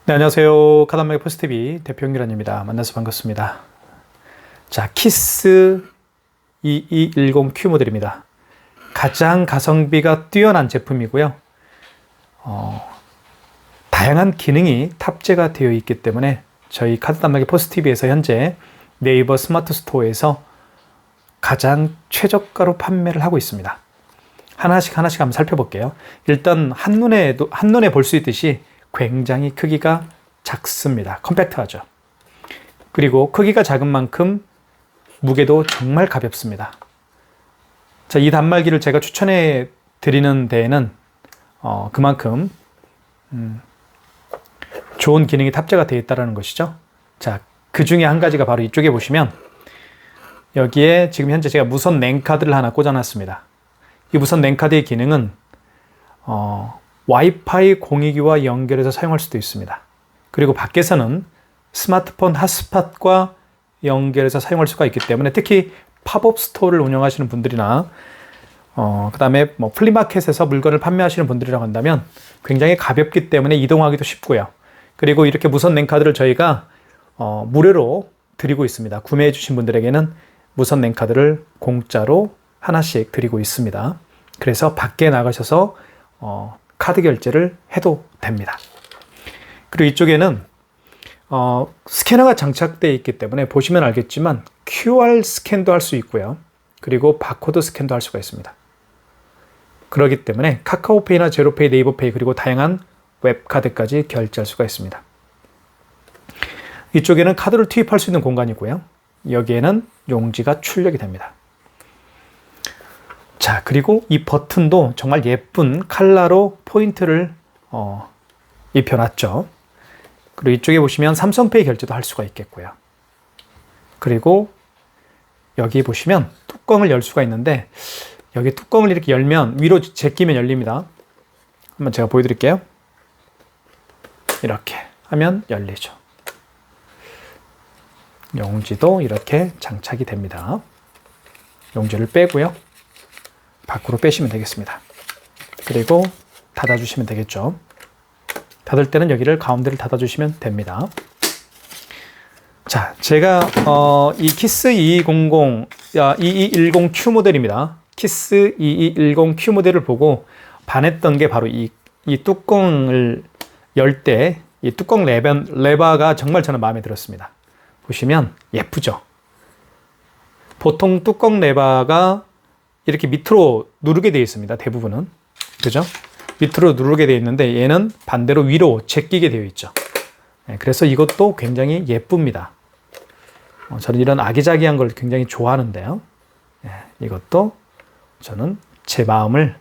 네, 안녕하세요. 카단마켓 포스TV 대표 홍기란입니다. 만나서 반갑습니다. 자, 키스 2210Q 모델입니다. 가장 가성비가 뛰어난 제품이고요. 다양한 기능이 탑재가 되어 있기 때문에 저희 카단마켓 포스TV에서 현재 네이버 스마트 스토어에서 가장 최저가로 판매를 하고 있습니다. 하나씩 한번 살펴볼게요. 일단 한눈에 볼 수 있듯이 굉장히 크기가 작습니다. 컴팩트하죠. 그리고 크기가 작은 만큼 무게도 정말 가볍습니다. 자, 이 단말기를 제가 추천해 드리는 데에는 그만큼 좋은 기능이 탑재가 되어 있다는 것이죠. 자, 그 중에 한 가지가 바로 이쪽에 보시면 여기에 지금 현재 제가 무선 랜카드를 하나 꽂아놨습니다. 이 무선 랜카드의 기능은 와이파이 공유기와 연결해서 사용할 수도 있습니다. 그리고 밖에서는 스마트폰 핫스팟과 연결해서 사용할 수가 있기 때문에 특히 팝업 스토어를 운영하시는 분들이나 그 다음에 뭐 플리마켓에서 물건을 판매하시는 분들이라고 한다면 굉장히 가볍기 때문에 이동하기도 쉽고요. 그리고 이렇게 무선 랜카드를 저희가 무료로 드리고 있습니다. 구매해 주신 분들에게는 무선 랜카드를 공짜로 하나씩 드리고 있습니다. 그래서 밖에 나가셔서 카드 결제를 해도 됩니다. 그리고 이쪽에는 스캐너가 장착되어 있기 때문에 보시면 알겠지만 QR 스캔도 할 수 있고요. 그리고 바코드 스캔도 할 수가 있습니다. 그렇기 때문에 카카오페이나 제로페이, 네이버페이 그리고 다양한 웹카드까지 결제할 수가 있습니다. 이쪽에는 카드를 투입할 수 있는 공간이고요. 여기에는 용지가 출력이 됩니다. 자, 그리고 이 버튼도 정말 예쁜 컬러로 포인트를 입혀놨죠. 그리고 이쪽에 보시면 삼성페이 결제도 할 수가 있겠고요. 그리고 여기 보시면 뚜껑을 열 수가 있는데 여기 뚜껑을 이렇게 열면 위로 제끼면 열립니다. 한번 제가 보여드릴게요. 이렇게 하면 열리죠. 용지도 이렇게 장착이 됩니다. 용지를 빼고요. 밖으로 빼시면 되겠습니다. 그리고 닫아주시면 되겠죠. 닫을 때는 여기를 가운데를 닫아주시면 됩니다. 자, 제가 이 키스 2210Q 모델입니다. 키스 2210Q 모델을 보고 반했던 게 바로 이 뚜껑을 열 때 이 뚜껑 레버가 정말 저는 마음에 들었습니다. 보시면 예쁘죠? 보통 뚜껑 레버가 이렇게 밑으로 누르게 되어 있습니다. 대부분은. 그죠? 밑으로 누르게 되어 있는데 얘는 반대로 위로 제끼게 되어 있죠. 그래서 이것도 굉장히 예쁩니다. 저는 이런 아기자기한 걸 굉장히 좋아하는데요. 이것도 저는 제 마음을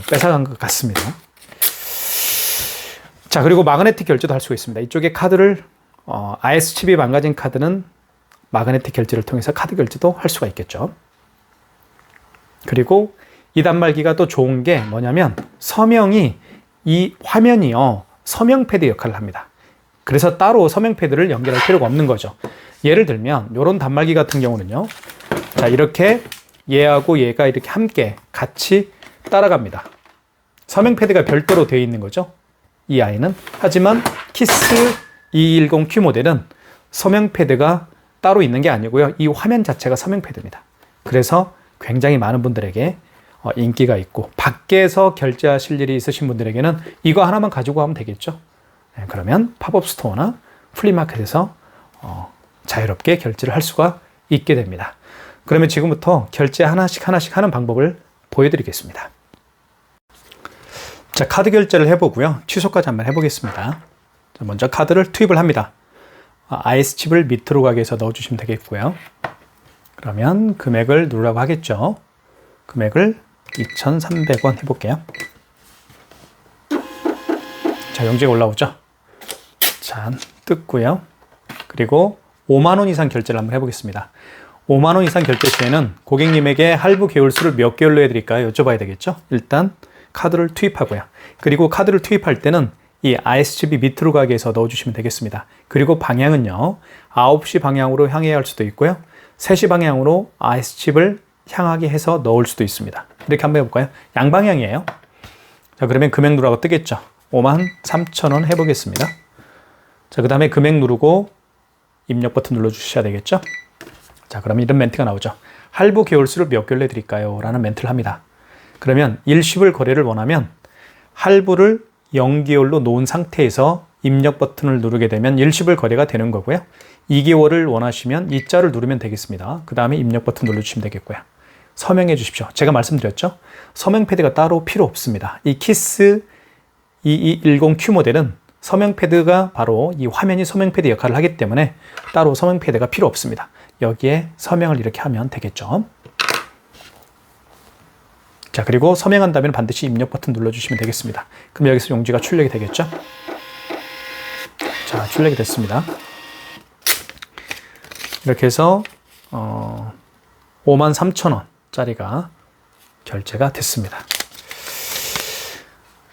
뺏어간 것 같습니다. 자, 그리고 마그네틱 결제도 할 수가 있습니다. 이쪽에 카드를 IS 칩이 망가진 카드는 마그네틱 결제를 통해서 카드 결제도 할 수가 있겠죠. 그리고 이 단말기가 또 좋은 게 뭐냐면 서명이 이 화면이요 서명 패드 역할을 합니다. 그래서 따로 서명 패드를 연결할 필요가 없는 거죠. 예를 들면 이런 단말기 같은 경우는요. 자, 이렇게 얘하고 얘가 이렇게 함께 같이 따라갑니다. 서명 패드가 별도로 되어 있는 거죠. 이 아이는. 하지만 키스 210Q 모델은 서명 패드가 따로 있는 게 아니고요. 이 화면 자체가 서명 패드입니다. 그래서 굉장히 많은 분들에게 인기가 있고 밖에서 결제하실 일이 있으신 분들에게는 이거 하나만 가지고 가면 되겠죠. 그러면 팝업 스토어나 플리마켓에서 자유롭게 결제를 할 수가 있게 됩니다. 그러면 지금부터 결제 하나씩 하는 방법을 보여드리겠습니다. 자, 카드 결제를 해보고요. 취소까지 한번 해보겠습니다. 자, 먼저 카드를 투입을 합니다. IS 칩을 밑으로 가게 해서 넣어주시면 되겠고요. 그러면 금액을 누르라고 하겠죠. 금액을 2,300원 해볼게요. 자, 용지가 올라오죠. 자, 뜯고요. 그리고 5만 원 이상 결제를 한번 해보겠습니다. 5만 원 이상 결제 시에는 고객님에게 할부 개월수를 몇 개월로 해드릴까요? 여쭤봐야 되겠죠. 일단 카드를 투입하고요. 그리고 카드를 투입할 때는 이 IS 칩이 밑으로 가게 해서 넣어주시면 되겠습니다. 그리고 방향은요. 9시 방향으로 향해야 할 수도 있고요. 3시 방향으로 IS 칩을 향하게 해서 넣을 수도 있습니다. 이렇게 한번 해볼까요? 양방향이에요. 자, 그러면 금액 누르라고 뜨겠죠. 53,000원 해보겠습니다. 자, 그 다음에 금액 누르고 입력 버튼 눌러주셔야 되겠죠? 자, 그러면 이런 멘트가 나오죠. 할부 개월수를 몇 개월 내드릴까요? 라는 멘트를 합니다. 그러면 일시불 거래를 원하면 할부를 0개월로 놓은 상태에서 입력 버튼을 누르게 되면 일시불 거래가 되는 거고요. 2개월을 원하시면 이 자를 누르면 되겠습니다. 그 다음에 입력 버튼 눌러주시면 되겠고요. 서명해 주십시오. 제가 말씀드렸죠. 서명 패드가 따로 필요 없습니다. 이 키스 2210Q 모델은 서명 패드가 바로 이 화면이 서명 패드 역할을 하기 때문에 따로 서명 패드가 필요 없습니다. 여기에 서명을 이렇게 하면 되겠죠. 자, 그리고 서명한 다음에 반드시 입력 버튼 눌러주시면 되겠습니다. 그럼 여기서 용지가 출력이 되겠죠. 자, 출력이 됐습니다. 이렇게 해서 53,000원짜리가 결제가 됐습니다.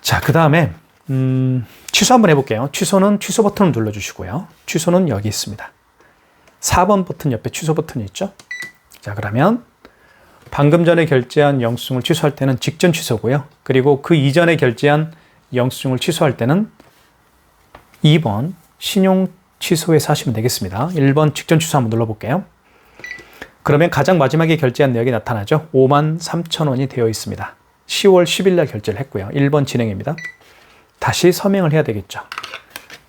자, 그 다음에 취소 한번 해볼게요. 취소는 취소 버튼을 눌러주시고요. 취소는 여기 있습니다. 4번 버튼 옆에 취소 버튼이 있죠. 자, 그러면 방금 전에 결제한 영수증을 취소할 때는 직전 취소고요. 그리고 그 이전에 결제한 영수증을 취소할 때는 2번 신용 취소해서 하시면 되겠습니다. 1번 직전 취소 한번 눌러볼게요. 그러면 가장 마지막에 결제한 내역이 나타나죠. 53,000원이 되어 있습니다. 10월 10일 날 결제를 했고요. 1번 진행입니다. 다시 서명을 해야 되겠죠.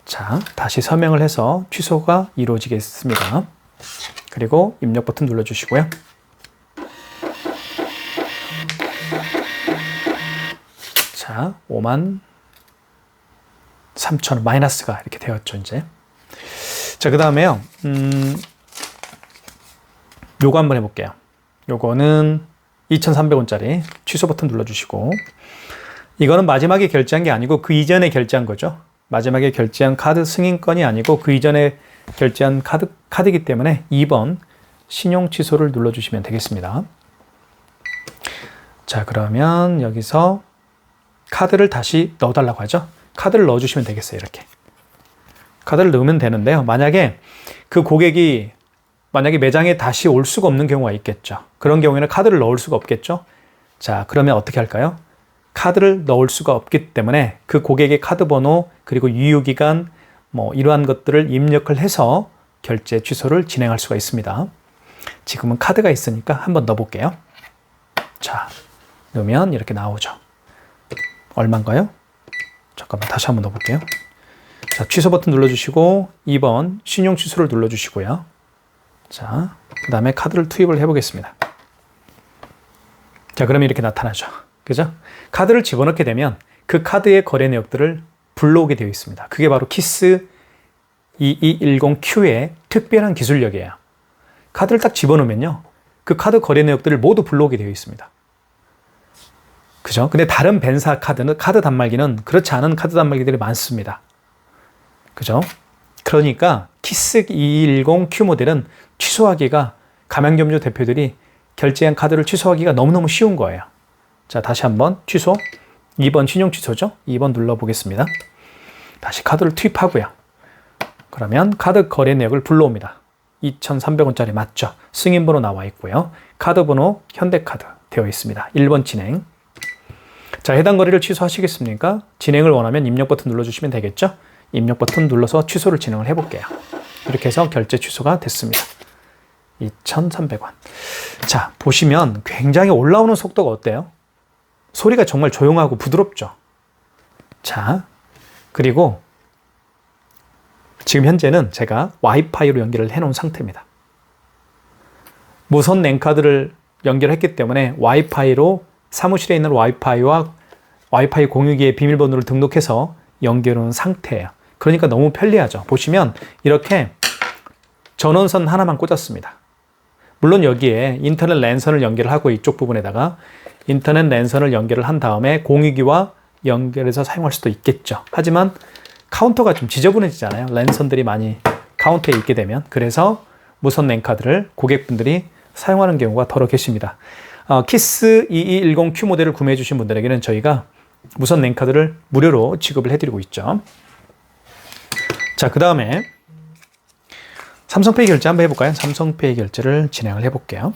자, 다시 서명을 해서 취소가 이루어지겠습니다. 그리고 입력 버튼 눌러주시고요. 자, 53,000원 마이너스가 이렇게 되었죠, 이제. 자, 그 다음에요. 요거 한번 해볼게요. 요거는 2,300원짜리 취소 버튼 눌러주시고, 이거는 마지막에 결제한 게 아니고 그 이전에 결제한 거죠. 마지막에 결제한 카드 승인건이 아니고 그 이전에 결제한 카드이기 때문에 2번 신용 취소를 눌러주시면 되겠습니다. 자, 그러면 여기서 카드를 다시 넣어달라고 하죠. 카드를 넣어주시면 되겠어요. 이렇게. 카드를 넣으면 되는데요. 만약에 그 고객이 매장에 다시 올 수가 없는 경우가 있겠죠. 그런 경우에는 카드를 넣을 수가 없겠죠. 자, 그러면 어떻게 할까요? 카드를 넣을 수가 없기 때문에 그 고객의 카드 번호 그리고 유효기간 이러한 것들을 입력을 해서 결제 취소를 진행할 수가 있습니다. 지금은 카드가 있으니까 한번 넣어볼게요. 자, 넣으면 이렇게 나오죠. 얼마인가요? 잠깐만 다시 한번 넣어볼게요. 자, 취소 버튼 눌러주시고 2번 신용 취소를 눌러주시고요. 자, 그 다음에 카드를 투입을 해보겠습니다. 자, 그러면 이렇게 나타나죠. 그죠? 카드를 집어넣게 되면 그 카드의 거래 내역들을 불러오게 되어 있습니다. 그게 바로 키스 2210Q의 특별한 기술력이에요. 카드를 딱 집어넣으면요. 그 카드 거래 내역들을 모두 불러오게 되어 있습니다. 그죠? 근데 다른 벤사 카드 단말기는 그렇지 않은 카드 단말기들이 많습니다. 그죠? 그러니까 키스 2210Q 모델은 취소하기가 가맹점주 대표들이 결제한 카드를 취소하기가 너무너무 쉬운 거예요. 자, 다시 한번 취소. 2번 신용 취소죠. 2번 눌러보겠습니다. 다시 카드를 투입하고요. 그러면 카드 거래 내역을 불러옵니다. 2,300원짜리 맞죠? 승인번호 나와 있고요. 카드 번호 현대카드 되어 있습니다. 1번 진행. 자, 해당 거래를 취소하시겠습니까? 진행을 원하면 입력 버튼 눌러주시면 되겠죠? 입력 버튼 눌러서 취소를 진행을 해볼게요. 이렇게 해서 결제 취소가 됐습니다. 2,300원. 자, 보시면 굉장히 올라오는 속도가 어때요? 소리가 정말 조용하고 부드럽죠? 자, 그리고 지금 현재는 제가 와이파이로 연결을 해놓은 상태입니다. 무선 랜카드를 연결했기 때문에 와이파이로 사무실에 있는 와이파이와 와이파이 공유기의 비밀번호를 등록해서 연결해놓은 상태예요. 그러니까 너무 편리하죠. 보시면 이렇게 전원선 하나만 꽂았습니다. 물론 여기에 인터넷 랜선을 연결을 하고 이쪽 부분에다가 인터넷 랜선을 연결을 한 다음에 공유기와 연결해서 사용할 수도 있겠죠. 하지만 카운터가 좀 지저분해지잖아요. 랜선들이 많이 카운터에 있게 되면. 그래서 무선 랜카드를 고객분들이 사용하는 경우가 더러 계십니다. 키스 2210Q 모델을 구매해 주신 분들에게는 저희가 무선 랜카드를 무료로 지급을 해드리고 있죠. 자, 그 다음에 삼성페이 결제 한번 해볼까요? 삼성페이 결제를 진행을 해볼게요.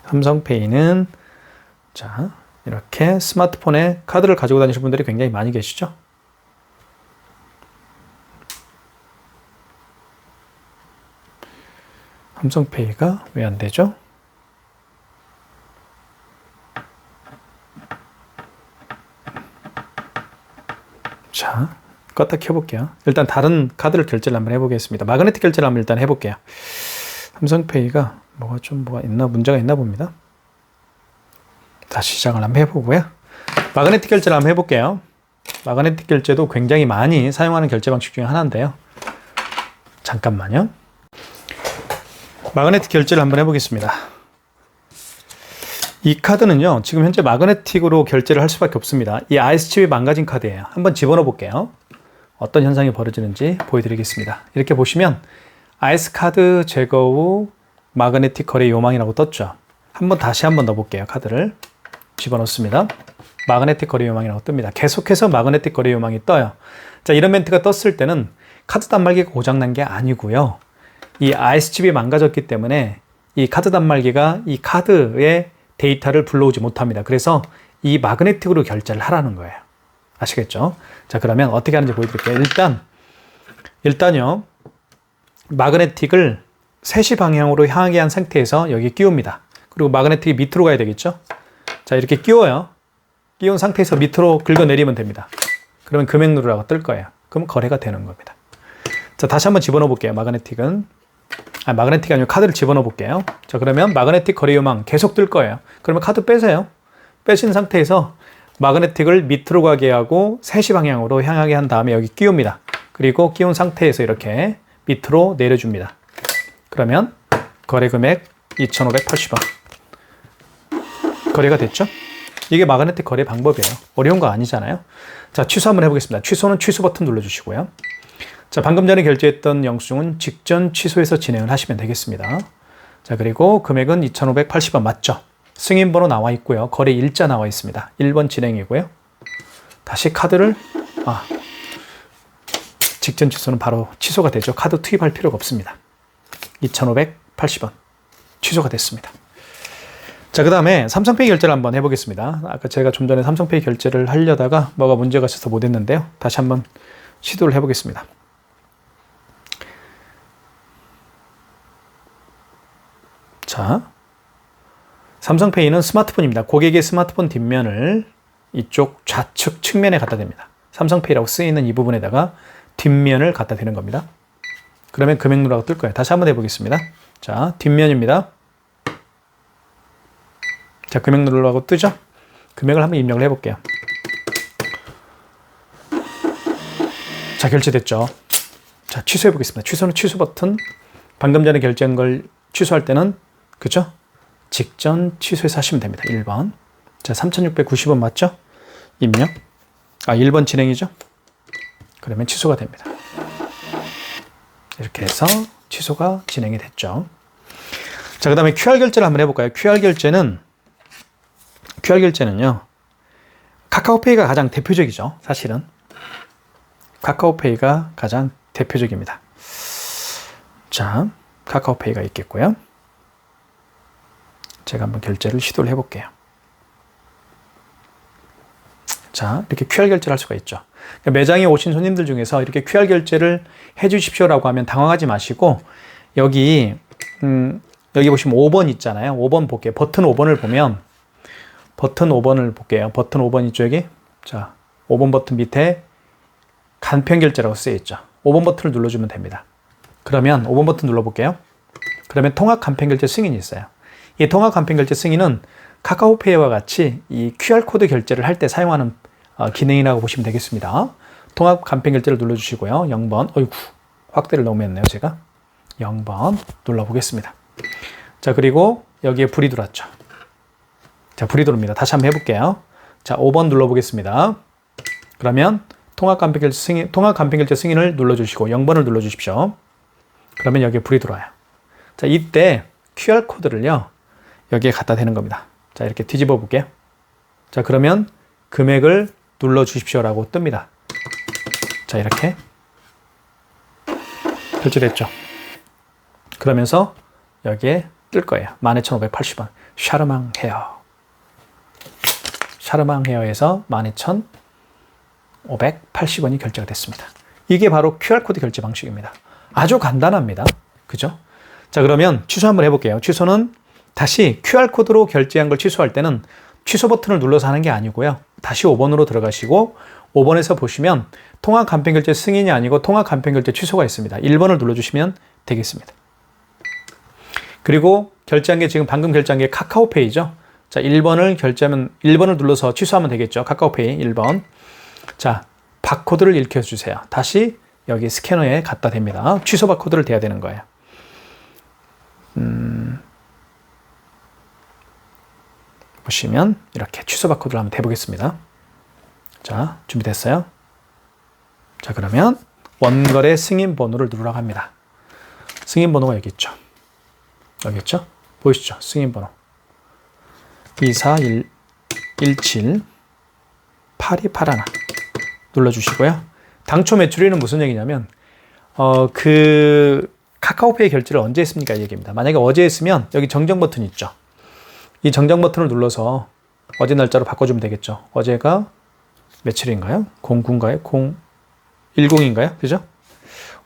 삼성페이는 자, 이렇게 스마트폰에 카드를 가지고 다니시는 분들이 굉장히 많이 계시죠? 삼성페이가 왜 안 되죠? 자, 껐다 켜볼게요. 일단 다른 카드를 결제를 한번 해보겠습니다. 마그네틱 결제를 한번 일단 해볼게요. 삼성페이가 뭐가 있나, 문제가 있나 봅니다. 다시 시작을 한번 해보고요. 마그네틱 결제를 한번 해볼게요. 마그네틱 결제도 굉장히 많이 사용하는 결제 방식 중에 하나인데요. 잠깐만요. 마그네틱 결제를 한번 해보겠습니다. 이 카드는요, 지금 현재 마그네틱으로 결제를 할 수밖에 없습니다. 이 IS칩이 망가진 카드예요. 한번 집어넣어 볼게요. 어떤 현상이 벌어지는지 보여드리겠습니다. 이렇게 보시면 IS 카드 제거 후 마그네틱 거래 요망이라고 떴죠. 다시 한번 넣어볼게요. 카드를 집어넣습니다. 마그네틱 거래 요망이라고 뜹니다. 계속해서 마그네틱 거래 요망이 떠요. 자, 이런 멘트가 떴을 때는 카드 단말기가 고장난 게 아니고요. 이 IS칩이 망가졌기 때문에 이 카드 단말기가 이 카드의 데이터를 불러오지 못합니다. 그래서 이 마그네틱으로 결제를 하라는 거예요. 아시겠죠? 자, 그러면 어떻게 하는지 보여드릴게요. 일단요, 마그네틱을 3시 방향으로 향하게 한 상태에서 여기 끼웁니다. 그리고 마그네틱이 밑으로 가야 되겠죠? 자, 이렇게 끼워요. 끼운 상태에서 밑으로 긁어내리면 됩니다. 그러면 금액 누르라고 뜰 거예요. 그럼 거래가 되는 겁니다. 자, 다시 한번 집어넣어 볼게요. 마그네틱이 아니고 카드를 집어넣어 볼게요. 자, 그러면 마그네틱 거래 요망 계속 뜰 거예요. 그러면 카드 빼세요. 빼신 상태에서 마그네틱을 밑으로 가게 하고 3시 방향으로 향하게 한 다음에 여기 끼웁니다. 그리고 끼운 상태에서 이렇게 밑으로 내려줍니다. 그러면 거래 금액 2,580원. 거래가 됐죠? 이게 마그네틱 거래 방법이에요. 어려운 거 아니잖아요. 자, 취소 한번 해보겠습니다. 취소는 취소 버튼 눌러주시고요. 자, 방금 전에 결제했던 영수증은 직전 취소해서 진행을 하시면 되겠습니다. 자, 그리고 금액은 2,580원 맞죠? 승인번호 나와 있고요. 거래 일자 나와 있습니다. 1번 진행이고요. 다시 카드를, 직전 취소는 바로 취소가 되죠. 카드 투입할 필요가 없습니다. 2,580원 취소가 됐습니다. 자, 그 다음에 삼성페이 결제를 한번 해보겠습니다. 아까 제가 좀 전에 삼성페이 결제를 하려다가 뭐가 문제가 있어서 못했는데요. 다시 한번 시도를 해보겠습니다. 자, 삼성페이는 스마트폰입니다. 고객의 스마트폰 뒷면을 이쪽 좌측 측면에 갖다 댑니다. 삼성페이라고 쓰이는 이 부분에다가 뒷면을 갖다 대는 겁니다. 그러면 금액 누르라고 뜰 거예요. 다시 한번 해보겠습니다. 자, 뒷면입니다. 자, 금액 누르라고 뜨죠? 금액을 한번 입력을 해볼게요. 자, 결제됐죠? 자, 취소해 보겠습니다. 취소는 취소 버튼. 방금 전에 결제한 걸 취소할 때는, 그죠? 직전 취소해서 하시면 됩니다. 1번. 자, 3,690원 맞죠? 입력. 1번 진행이죠? 그러면 취소가 됩니다. 이렇게 해서 취소가 진행이 됐죠. 자, 그 다음에 QR 결제를 한번 해볼까요? QR 결제는요, 카카오페이가 가장 대표적이죠. 사실은. 카카오페이가 가장 대표적입니다. 자, 카카오페이가 있겠고요. 제가 한번 결제를 시도를 해볼게요. 자, 이렇게 QR 결제를 할 수가 있죠. 매장에 오신 손님들 중에서 이렇게 QR 결제를 해주십시오라고 하면 당황하지 마시고, 여기 보시면 5번 있잖아요. 5번 볼게요. 버튼 5번을 보면, 버튼 5번을 볼게요. 버튼 5번 이쪽에, 자, 5번 버튼 밑에 간편 결제라고 쓰여 있죠. 5번 버튼을 눌러주면 됩니다. 그러면 5번 버튼 눌러볼게요. 그러면 통합 간편 결제 승인이 있어요. 이 통합 간편 결제 승인은 카카오페이와 같이 이 QR코드 결제를 할 때 사용하는 기능이라고 보시면 되겠습니다. 통합 간편 결제를 눌러주시고요. 0번, 어이구, 확대를 너무 했네요, 제가. 0번 눌러보겠습니다. 자, 그리고 여기에 불이 들어왔죠. 자, 불이 들어옵니다. 다시 한번 해볼게요. 자, 5번 눌러보겠습니다. 그러면 통합 간편 결제 승인을 눌러주시고 0번을 눌러주십시오. 그러면 여기에 불이 들어와요. 자, 이때 QR코드를요, 여기에 갖다 대는 겁니다. 자, 이렇게 뒤집어 볼게요. 자, 그러면 금액을 눌러주십시오라고 뜹니다. 자, 이렇게 결제됐죠. 그러면서 여기에 뜰 거예요. 12,580원. 샤르망 헤어. 샤르망 헤어에서 12,580원이 결제가 됐습니다. 이게 바로 QR코드 결제 방식입니다. 아주 간단합니다. 그죠? 자, 그러면 취소 한번 해볼게요. 취소는 다시 QR코드로 결제한 걸 취소할 때는 취소 버튼을 눌러서 하는 게 아니고요. 다시 5번으로 들어가시고 5번에서 보시면 통화 간편결제 승인이 아니고 통화 간편결제 취소가 있습니다. 1번을 눌러주시면 되겠습니다. 그리고 결제한 게 지금 방금 결제한 게 카카오페이죠. 자, 1번을 결제하면 1번을 눌러서 취소하면 되겠죠. 카카오페이 1번. 자, 바코드를 읽혀주세요. 다시 여기 스캐너에 갖다 댑니다. 취소 바코드를 대야 되는 거예요. 보시면 이렇게 취소 바코드를 한번 대보겠습니다. 자, 준비됐어요? 자, 그러면 원거래 승인 번호를 누르라고 합니다. 승인 번호가 여기 있죠. 여기 있죠? 보이시죠? 승인 번호 24117 8281 눌러주시고요. 당초 매출일은 무슨 얘기냐면 그 카카오페이 결제를 언제 했습니까? 이 얘기입니다. 만약에 어제 했으면 여기 정정 버튼 있죠. 이 정정 버튼을 눌러서 어제 날짜로 바꿔주면 되겠죠. 어제가 며칠인가요? 09인가요? 010인가요? 그죠?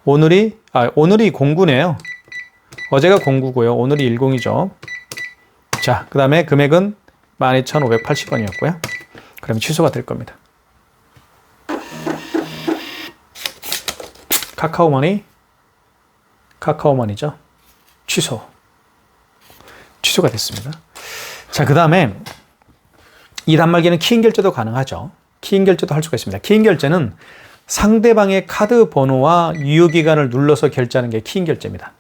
오늘이 09네요. 어제가 09고요. 오늘이 10이죠. 자, 그 다음에 금액은 12,580원이었고요. 그럼 취소가 될 겁니다. 카카오머니죠. 취소가 됐습니다. 자, 그 다음에 이 단말기는 키인 결제도 가능하죠. 키인 결제도 할 수가 있습니다. 키인 결제는 상대방의 카드 번호와 유효기간을 눌러서 결제하는 게 키인 결제입니다.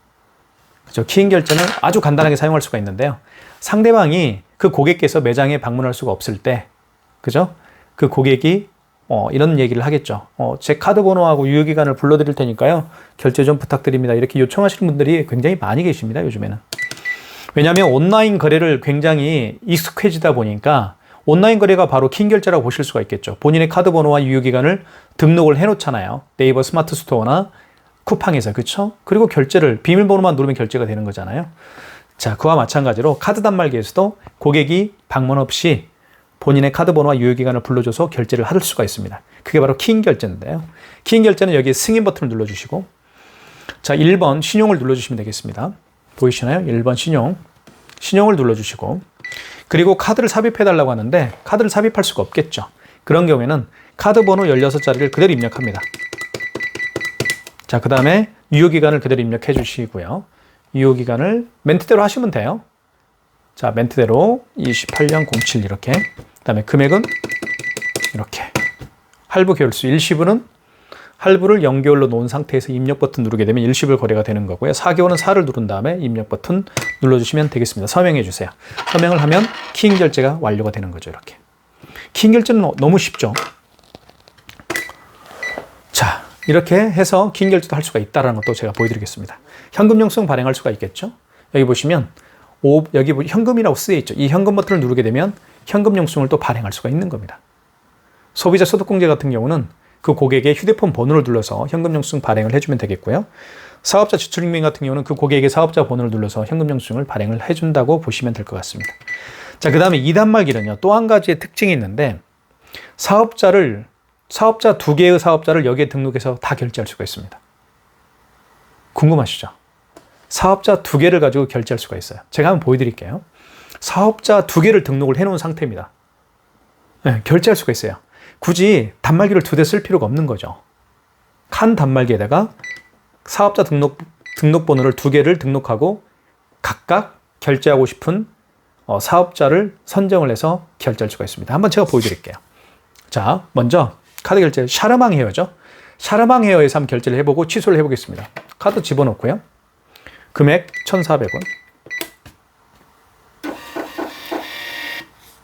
그렇죠? 키인 결제는 아주 간단하게 사용할 수가 있는데요. 상대방이 그 고객께서 매장에 방문할 수가 없을 때, 그죠? 그 고객이 이런 얘기를 하겠죠. 제 카드 번호하고 유효기간을 불러드릴 테니까요. 결제 좀 부탁드립니다. 이렇게 요청하시는 분들이 굉장히 많이 계십니다. 요즘에는. 왜냐하면 온라인 거래를 굉장히 익숙해지다 보니까 온라인 거래가 바로 키인 결제라고 보실 수가 있겠죠. 본인의 카드 번호와 유효기간을 등록을 해놓잖아요. 네이버 스마트 스토어나 쿠팡에서. 그렇죠? 그리고 결제를 비밀번호만 누르면 결제가 되는 거잖아요. 자, 그와 마찬가지로 카드 단말기에서도 고객이 방문 없이 본인의 카드 번호와 유효기간을 불러줘서 결제를 할 수가 있습니다. 그게 바로 키인 결제인데요. 키인 결제는 여기 승인 버튼을 눌러주시고, 자, 1번 신용을 눌러주시면 되겠습니다. 보이시나요? 1번 신용을 눌러주시고, 그리고 카드를 삽입해달라고 하는데 카드를 삽입할 수가 없겠죠. 그런 경우에는 카드 번호 16자리를 그대로 입력합니다. 자, 그 다음에 유효기간을 그대로 입력해 주시고요. 유효기간을 멘트대로 하시면 돼요. 자, 멘트대로 28년 07 이렇게. 그 다음에 금액은 이렇게. 할부 개월수 일시불은 할부를 0개월로 놓은 상태에서 입력 버튼 누르게 되면 일시불 거래가 되는 거고요. 4개월은 4를 누른 다음에 입력 버튼 눌러주시면 되겠습니다. 서명해 주세요. 서명을 하면 키인 결제가 완료가 되는 거죠. 이렇게. 키인 결제는 너무 쉽죠. 자, 이렇게 해서 키인 결제도 할 수가 있다는 것도 제가 보여드리겠습니다. 현금 영수증 발행할 수가 있겠죠. 여기 보시면 여기 현금이라고 쓰여 있죠. 이 현금 버튼을 누르게 되면 현금 영수증을 또 발행할 수가 있는 겁니다. 소비자 소득공제 같은 경우는 그 고객의 휴대폰 번호를 눌러서 현금 영수증 발행을 해주면 되겠고요. 사업자 지출증명 같은 경우는 그 고객의 사업자 번호를 눌러서 현금 영수증을 발행을 해준다고 보시면 될 것 같습니다. 자, 그 다음에 2단말기는요. 또 한 가지의 특징이 있는데 사업자 2개의 사업자를 여기에 등록해서 다 결제할 수가 있습니다. 궁금하시죠? 사업자 2개를 가지고 결제할 수가 있어요. 제가 한번 보여드릴게요. 사업자 2개를 등록을 해놓은 상태입니다. 네, 결제할 수가 있어요. 굳이 단말기를 2대 쓸 필요가 없는 거죠. 한 단말기에다가 사업자 등록번호를 2개를 등록하고 각각 결제하고 싶은 사업자를 선정을 해서 결제할 수가 있습니다. 한번 제가 보여드릴게요. 자, 먼저 카드 결제 샤르망 헤어죠. 샤르망 헤어에서 한번 결제를 해보고 취소를 해보겠습니다. 카드 집어넣고요. 금액 1,400원.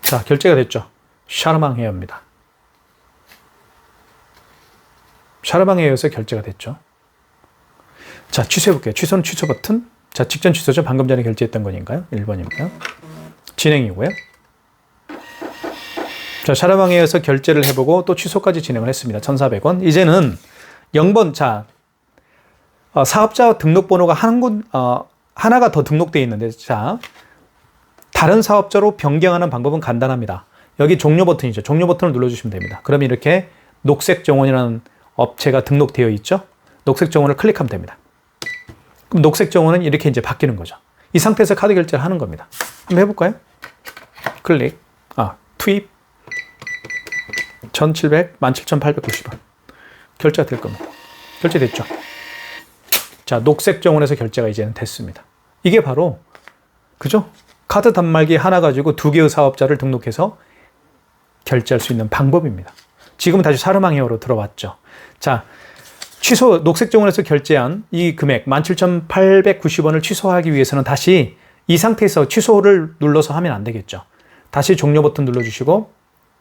자, 결제가 됐죠. 샤르망 헤어입니다. 샤르망 헤어에서 결제가 됐죠. 자, 취소해볼게요. 취소는 취소 버튼. 자, 직전 취소죠. 방금 전에 결제했던 거니까요. 1번이고요. 진행이고요. 자, 샤르망 헤어에서 결제를 해보고 또 취소까지 진행을 했습니다. 1,400원. 이제는 0번, 자, 사업자 등록번호가 하나가 더 등록되어 있는데, 자, 다른 사업자로 변경하는 방법은 간단합니다. 여기 종료 버튼이죠. 종료 버튼을 눌러주시면 됩니다. 그러면 이렇게 녹색 정원이라는 업체가 등록되어 있죠. 녹색 정원을 클릭하면 됩니다. 그럼 녹색 정원은 이렇게 이제 바뀌는 거죠. 이 상태에서 카드 결제를 하는 겁니다. 한번 해볼까요? 클릭, 투입, 1,700, 17,890원. 결제가 될 겁니다. 결제됐죠? 자, 녹색 정원에서 결제가 이제는 됐습니다. 이게 바로, 그죠? 카드 단말기 하나 가지고 2개의 사업자를 등록해서 결제할 수 있는 방법입니다. 지금은 다시 사르망 헤어로 들어왔죠. 자, 녹색 정원에서 결제한 이 금액 17,890원을 취소하기 위해서는 다시 이 상태에서 취소를 눌러서 하면 안 되겠죠. 다시 종료 버튼 눌러주시고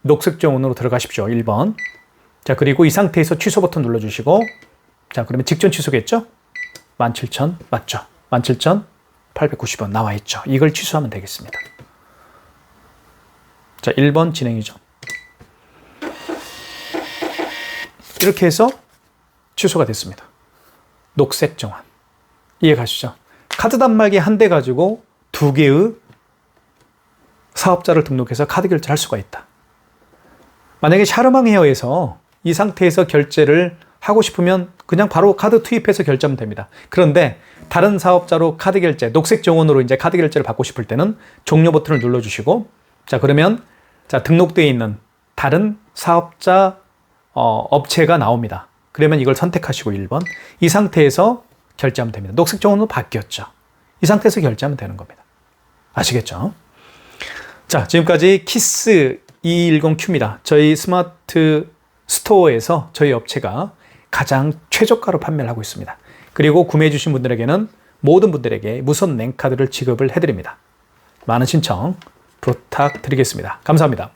녹색 정원으로 들어가십시오. 1번. 자, 그리고 이 상태에서 취소 버튼 눌러주시고, 자, 그러면 직전 취소겠죠? 17,000 맞죠? 17,890원 나와 있죠. 이걸 취소하면 되겠습니다. 자, 1번 진행이죠. 이렇게 해서 취소가 됐습니다. 녹색 정원. 이해 가시죠? 카드 단말기 한 대 가지고 2개의 사업자를 등록해서 카드 결제를 할 수가 있다. 만약에 샤르망 헤어에서 이 상태에서 결제를 하고 싶으면 그냥 바로 카드 투입해서 결제하면 됩니다. 그런데 다른 사업자로 카드 결제, 녹색 정원으로 이제 카드 결제를 받고 싶을 때는 종료 버튼을 눌러주시고, 자, 그러면 자, 등록되어 있는 다른 사업자 업체가 나옵니다. 그러면 이걸 선택하시고 1번. 이 상태에서 결제하면 됩니다. 녹색 정원으로 바뀌었죠. 이 상태에서 결제하면 되는 겁니다. 아시겠죠? 자, 지금까지 키스 210Q입니다. 저희 스마트 스토어에서 저희 업체가 가장 최저가로 판매를 하고 있습니다. 그리고 구매해 주신 분들에게는 모든 분들에게 무선 랜카드를 지급을 해드립니다. 많은 신청 부탁드리겠습니다. 감사합니다.